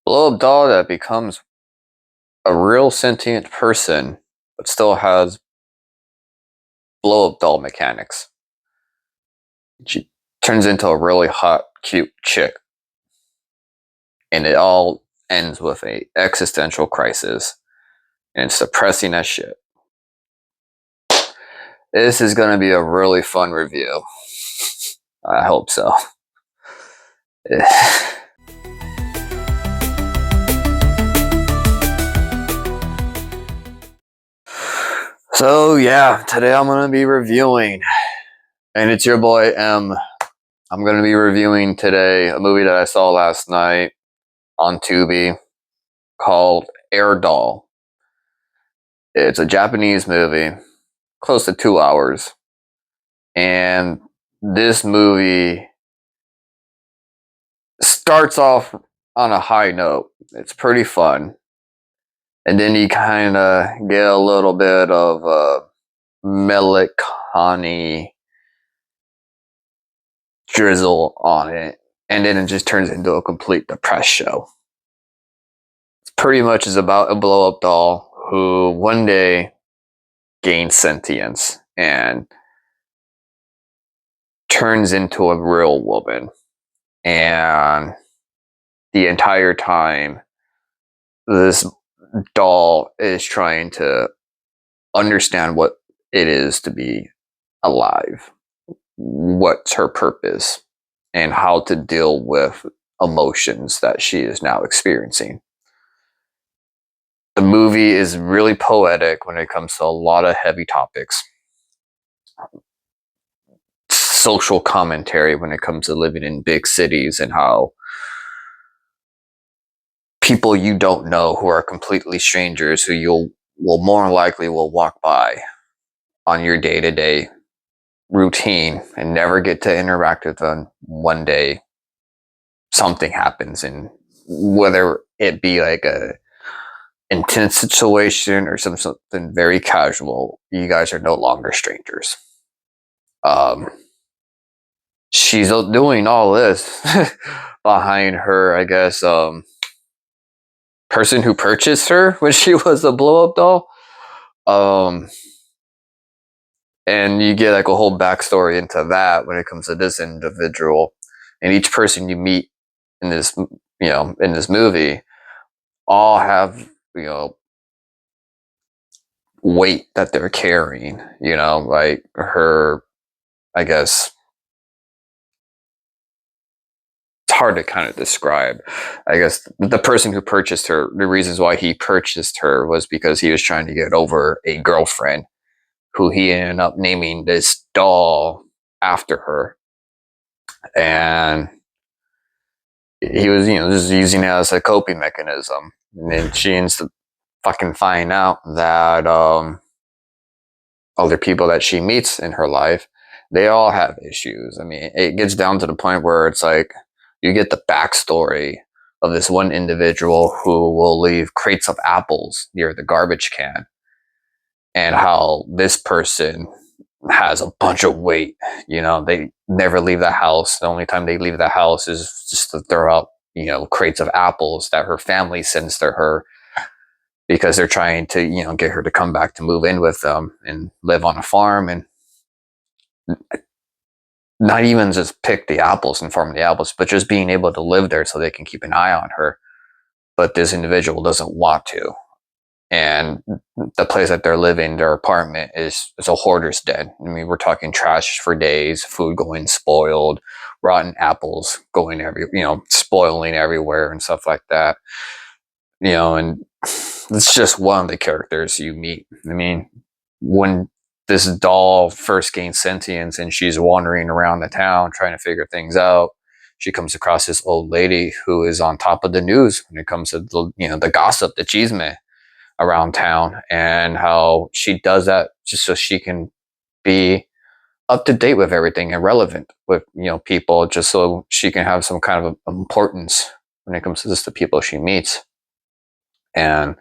Blow up doll that becomes a real sentient person, but still has blow up doll mechanics. She turns into a really hot, cute chick, and it all ends with a existential crisis, and it's depressing as shit. This is going to be a really fun review. I hope so. So yeah, today I'm going to be reviewing, and it's your boy M. I'm going to be reviewing today a movie that I saw last night on Tubi called Air Doll. It's a Japanese movie, close to 2 hours. And this movie starts off on a high note. It's pretty fun. And then you kind of get a little bit of melancholy drizzle on it. And then it just turns into a complete depressed show. It's pretty much is about a blow up doll who one day gains sentience and turns into a real woman. And the entire time, this doll is trying to understand what it is to be alive, what's her purpose, and how to deal with emotions that she is now experiencing. The movie is really poetic when it comes to a lot of heavy topics. Social commentary when it comes to living in big cities and how people you don't know who are completely strangers who you'll will more likely will walk by on your day-to-day routine and never get to interact with them. One day something happens, and whether it be like a intense situation or something very casual, you guys are no longer strangers. She's doing all this behind her, I guess, person who purchased her when she was a blow up doll. And you get like a whole backstory into that when it comes to this individual. And each person you meet in this, in this movie, all have, weight that they're carrying. Like her, I guess it's hard to kind of describe. I guess the person who purchased her, the reasons why he purchased her was because he was trying to get over a girlfriend who he ended up naming this doll after her. And he was, just using it as a coping mechanism. And then she ends up fucking finding out that other people that she meets in her life, they all have issues. I mean, it gets down to the point where it's like you get the backstory of this one individual who will leave crates of apples near the garbage can, and how this person has a bunch of weight. They never leave the house. The only time they leave the house is just to throw out, crates of apples that her family sends to her because they're trying to, get her to come back to move in with them and live on a farm, and not even just pick the apples and farm the apples, but just being able to live there so they can keep an eye on her. But this individual doesn't want to. And the place that they're living, their apartment, is a hoarder's den. I mean, we're talking trash for days, food going spoiled, rotten apples going spoiling everywhere and stuff like that. And it's just one of the characters you meet. I mean, when this doll first gains sentience and she's wandering around the town trying to figure things out, she comes across this old lady who is on top of the news when it comes to the gossip, the chisme around town, and how she does that just so she can be up to date with everything and relevant with people, just so she can have some kind of importance when it comes to just the people she meets. And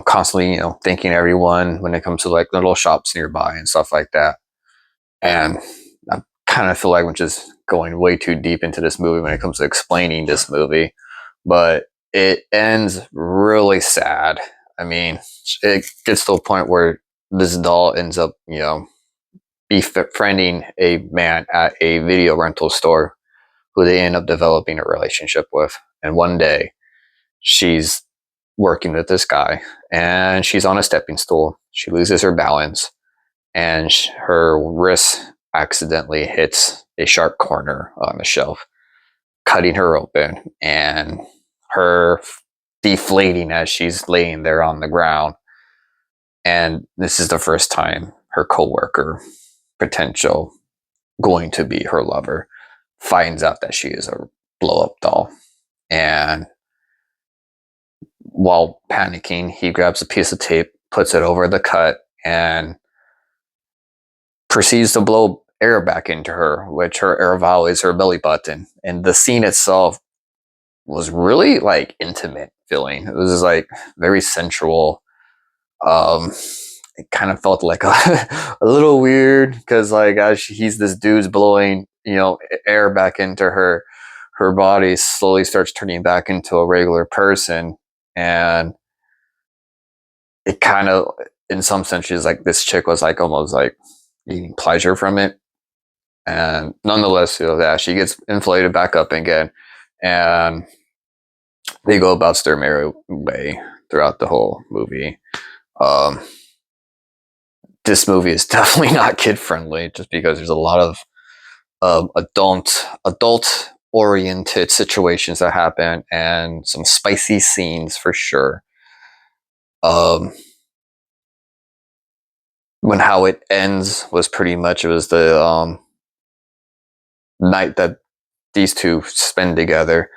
constantly thanking everyone when it comes to like little shops nearby and stuff like that. And I kind of feel like I'm just going way too deep into this movie when it comes to explaining this movie, but it ends really sad. I mean, it gets to a point where this doll ends up, befriending a man at a video rental store who they end up developing a relationship with. And one day, she's working with this guy, and she's on a stepping stool. She loses her balance, and her wrist accidentally hits a sharp corner on the shelf, cutting her open, and her deflating as she's laying there on the ground. And this is the first time her coworker, potential going to be her lover, finds out that she is a blow up doll. And while panicking, he grabs a piece of tape, puts it over the cut, and proceeds to blow air back into her, which her air valve is her belly button. And the scene itself was really like intimate feeling. It was like very sensual. It kind of felt like a little weird because like as he's this dude's blowing air back into her body slowly starts turning back into a regular person, and it kind of in some senses like this chick was like almost like getting pleasure from it. And nonetheless, yeah, she gets inflated back up again, and they go about their merry way throughout the whole movie. This movie is definitely not kid friendly, just because there's a lot of adult oriented situations that happen and some spicy scenes for sure. When how it ends was pretty much it was the night that these two spend together.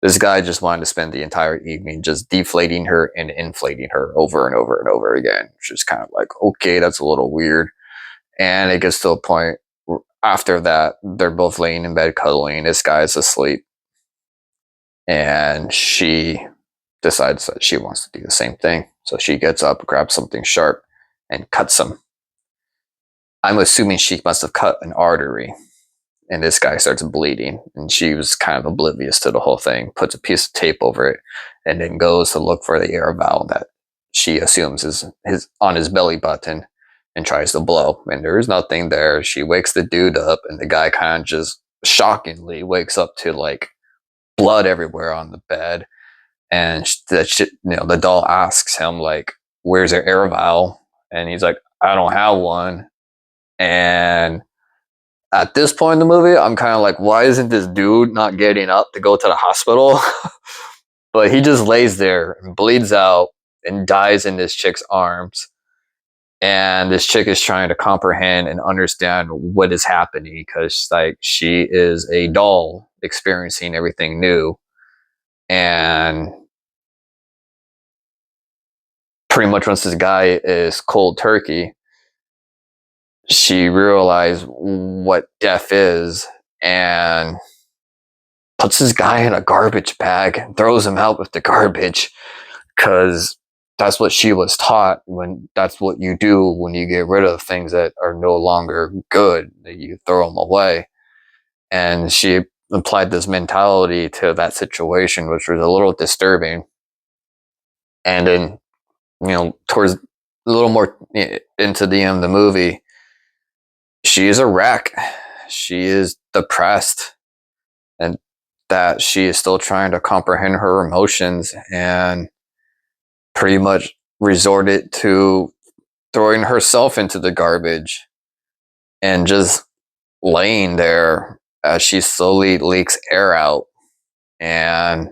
This guy just wanted to spend the entire evening just deflating her and inflating her over and over and over again, which is kind of like, okay, that's a little weird. And it gets to a point where after that, they're both laying in bed cuddling. This guy's asleep. And she decides that she wants to do the same thing. So she gets up, grabs something sharp, and cuts him. I'm assuming she must have cut an artery, and this guy starts bleeding, and she was kind of oblivious to the whole thing, puts a piece of tape over it, and then goes to look for the air valve that she assumes is on his belly button and tries to blow, and there is nothing there. She wakes the dude up, and the guy kind of just shockingly wakes up to like blood everywhere on the bed. And the doll asks him like, where's your air valve? And he's like, I don't have one. And at this point in the movie, I'm kind of like, why isn't this dude not getting up to go to the hospital? But he just lays there and bleeds out and dies in this chick's arms. And this chick is trying to comprehend and understand what is happening because like she is a doll experiencing everything new. And pretty much once this guy is cold turkey, she realized what death is and puts this guy in a garbage bag and throws him out with the garbage because that's what she was taught. When that's what you do when you get rid of things that are no longer good, that you throw them away. And she applied this mentality to that situation, which was a little disturbing. And then towards a little more into the end of the movie, she is a wreck. She is depressed, and that she is still trying to comprehend her emotions and pretty much resorted to throwing herself into the garbage and just laying there as she slowly leaks air out and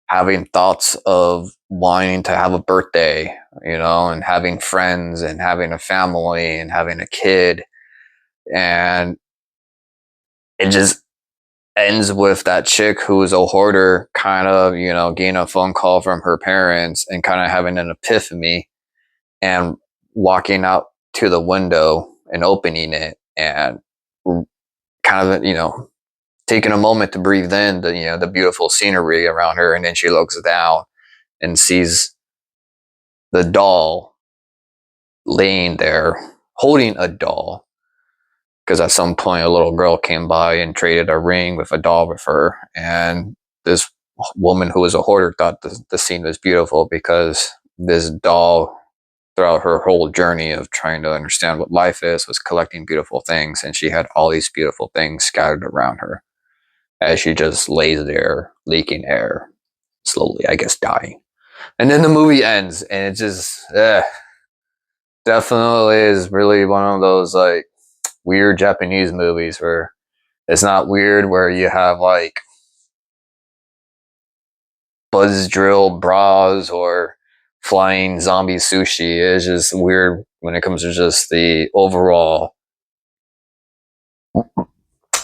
having thoughts of wanting to have a birthday, and having friends and having a family and having a kid. And it just ends with that chick who is a hoarder kind of, getting a phone call from her parents and kind of having an epiphany and walking out to the window and opening it and kind of, taking a moment to breathe in the beautiful scenery around her. And then she looks down and sees the doll laying there holding a doll, because at some point a little girl came by and traded a ring with a doll with her, and this woman who was a hoarder thought the scene was beautiful because this doll, throughout her whole journey of trying to understand what life is, was collecting beautiful things, and she had all these beautiful things scattered around her as she just lays there, leaking air, slowly, I guess, dying. And then the movie ends, and it just definitely is really one of those like weird Japanese movies where it's not weird where you have like buzz drill bras or flying zombie sushi. It's just weird when it comes to just the overall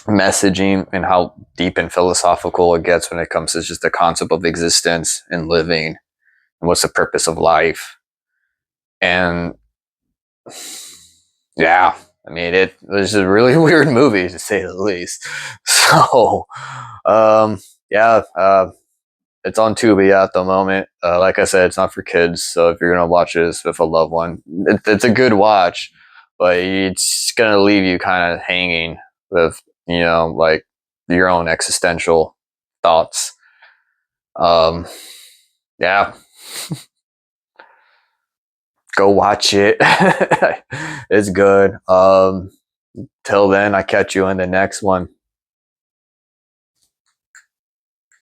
messaging and how deep and philosophical it gets when it comes to just the concept of existence and living and what's the purpose of life. And yeah, I mean, it was a really weird movie to say the least. So, yeah, it's on Tubi at the moment. Like I said, it's not for kids, so if you're gonna watch this with a loved one, it's a good watch, but it's gonna leave you kind of hanging with like your own existential thoughts. Um, yeah, go watch it. It's good. Till then, I catch you in the next one.